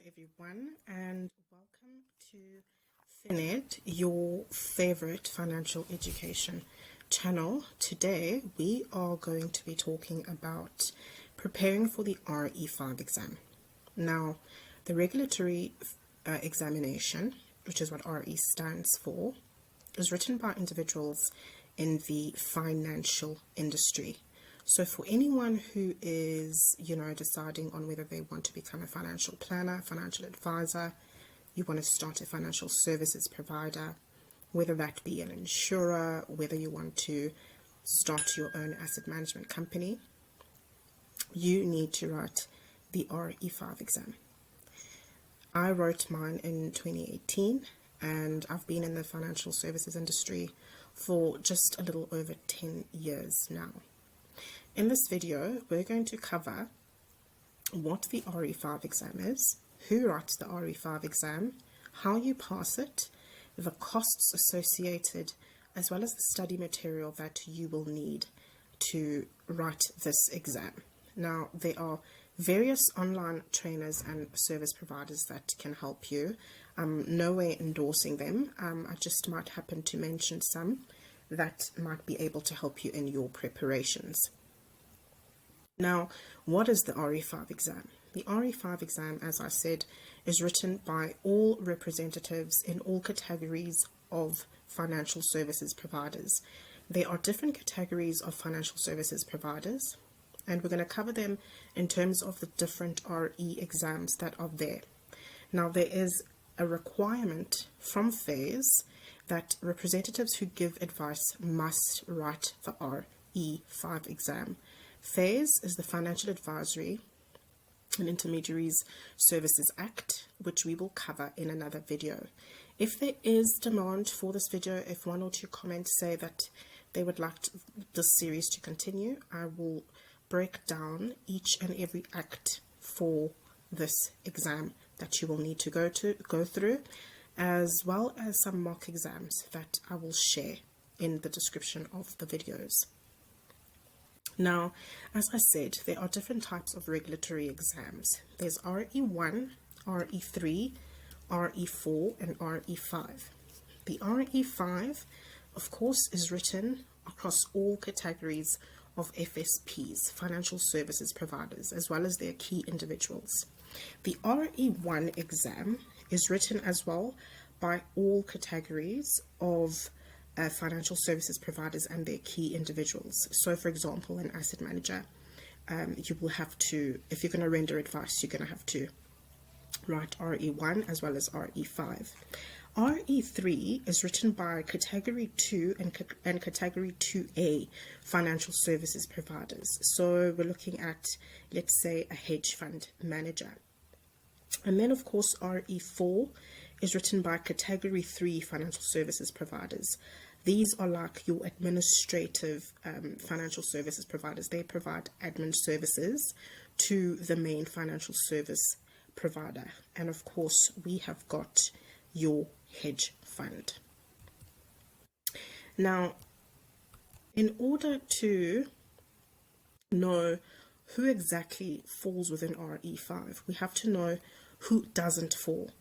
everyone, and welcome to FinEd, your favorite financial education channel. Today we are going to be talking about preparing for the RE5 exam. Now, the regulatory examination, which is what RE stands for, is written by individuals in the financial industry. So for anyone who is, deciding on whether they want to become a financial planner, financial advisor, you want to start a financial services provider, whether that be an insurer, whether you want to start your own asset management company, you need to write the RE5 exam. I wrote mine in 2018, and I've been in the financial services industry for just a little over 10 years now. In this video, we're going to cover what the RE5 exam is, who writes the RE5 exam, how you pass it, the costs associated, as well as the study material that you will need to write this exam. Now, there are various online trainers and service providers that can help you. I'm nowhere endorsing them. I just might happen to mention some that might be able to help you in your preparations. Now, what is the RE5 exam? The RE5 exam, as I said, is written by all representatives in all categories of financial services providers. There are different categories of financial services providers, and we're going to cover them in terms of the different RE exams that are there. Now, there is a requirement from FSCA that representatives who give advice must write the RE5 exam. FSCA is the Financial Advisory and Intermediaries Services Act, which we will cover in another video. If there is demand for this video, if one or two comments say that they would like this series to continue, I will break down each and every act for this exam that you will need to go through, as well as some mock exams that I will share in the description of the videos. Now, as I said, there are different types of regulatory exams. There's RE1, RE3, RE4, and RE5. The RE5, of course, is written across all categories of FSPs, financial services providers, as well as their key individuals. The RE1 exam is written as well by all categories of financial services providers and their key individuals. So, for example, an asset manager, you will have to, if you're going to render advice, you're going to have to write RE1 as well as RE5. RE3 is written by Category 2 and Category 2A financial services providers. So we're looking at, let's say, a hedge fund manager. And then, of course, RE4 is written by Category 3 financial services providers. These are like your administrative financial services providers. They provide admin services to the main financial service provider. And of course, we have got your hedge fund. Now, in order to know who exactly falls within RE5, we have to know who doesn't fall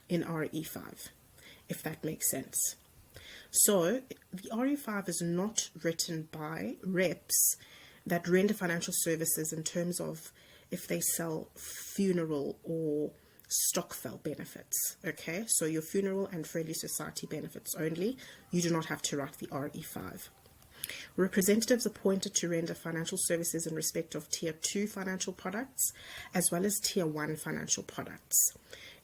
in RE5, if that makes sense. So the RE5 is not written by reps that render financial services in terms of if they sell funeral or stokvel benefits. Okay, so your funeral and friendly society benefits only. You do not have to write the RE5. Representatives appointed to render financial services in respect of Tier 2 financial products as well as Tier 1 financial products.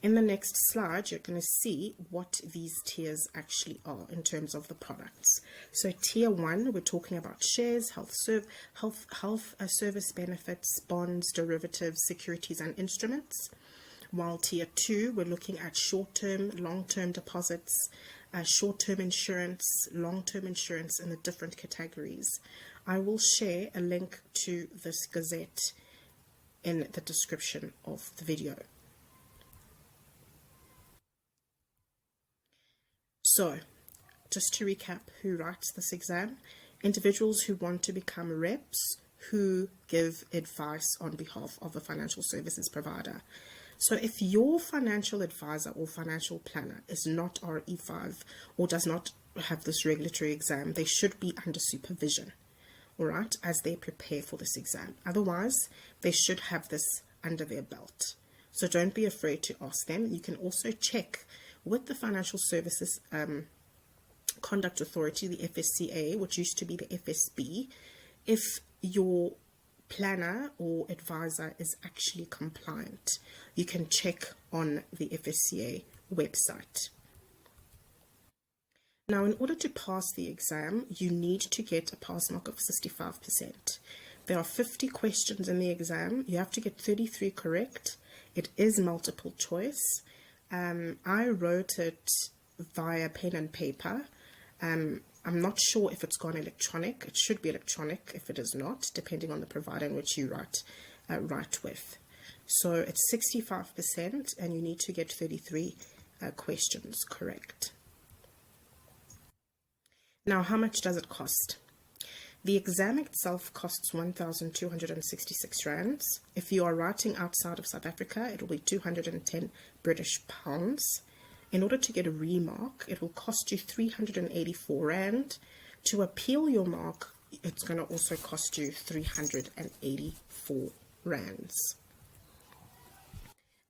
In the next slide, you're going to see what these tiers actually are in terms of the products. So Tier 1, we're talking about shares, health service benefits, bonds, derivatives, securities and instruments. While Tier 2, we're looking at short-term, long-term deposits, short-term insurance, long-term insurance in the different categories. I will share a link to this gazette in the description of the video. So, just to recap who writes this exam: individuals who want to become reps who give advice on behalf of a financial services provider. So if your financial advisor or financial planner is not RE5 or does not have this regulatory exam, they should be under supervision, all right, as they prepare for this exam. Otherwise, they should have this under their belt. So don't be afraid to ask them. You can also check with the Financial Services Conduct Authority, the FSCA, which used to be the FSB, if your planner or advisor is actually compliant. You can check on the FSCA website. Now, in order to pass the exam, you need to get a pass mark of 65%. There are 50 questions in the exam. You have to get 33 correct. It is multiple choice. I wrote it via pen and paper. I'm not sure if it's gone electronic. It should be electronic if it is not, depending on the provider in which you write with. So it's 65% and you need to get 33 questions correct. Now, how much does it cost? The exam itself costs 1,266 rands. If you are writing outside of South Africa, it will be 210 British pounds. In order to get a remark, it will cost you 384 rand. To appeal your mark, it's going to also cost you 384 rands.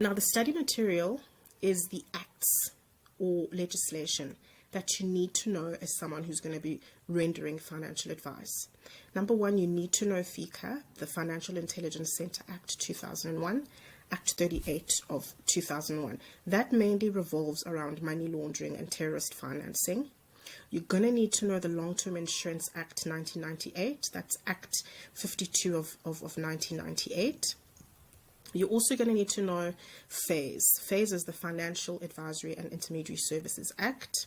Now, the study material is the acts or legislation that you need to know as someone who's going to be rendering financial advice. Number one, you need to know FICA, the Financial Intelligence Center Act 2001, Act 38 of 2001. That mainly revolves around money laundering and terrorist financing. You're going to need to know the Long-Term Insurance Act 1998. That's Act 52 of 1998. You're also going to need to know FASE. FASE is the Financial Advisory and Intermediary Services Act.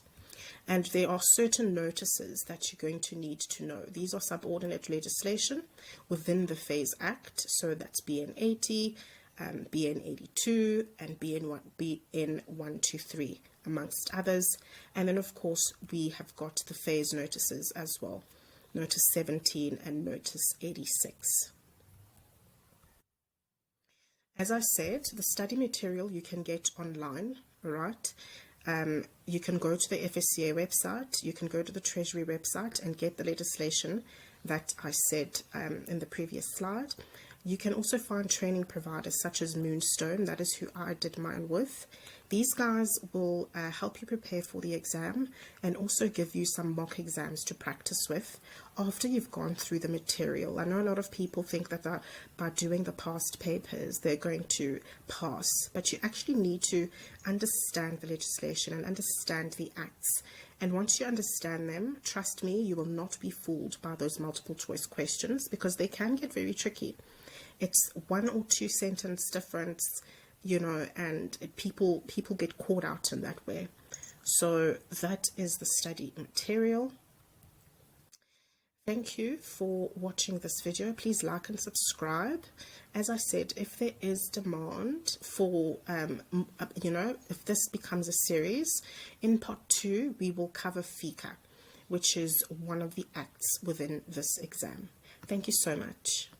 And there are certain notices that you're going to need to know. These are subordinate legislation within the FASE Act. So that's BN 80, BN 82, and BN 123, amongst others. And then, of course, we have got the FASE notices as well. Notice 17 and Notice 86. As I said, the study material you can get online, right? You can go to the FSCA website, you can go to the Treasury website and get the legislation that I said in the previous slide. You can also find training providers such as Moonstone. That is who I did mine with. These guys will help you prepare for the exam and also give you some mock exams to practice with after you've gone through the material. I know a lot of people think that by doing the past papers, they're going to pass, but you actually need to understand the legislation and understand the acts. And once you understand them, trust me, you will not be fooled by those multiple choice questions because they can get very tricky. It's one or two sentence difference, you know, and people get caught out in that way. So that is the study material. Thank you for watching this video. Please like and subscribe. As I said, if there is demand for, you know, if this becomes a series, in part 2, we will cover FICA, which is one of the acts within this exam. Thank you so much.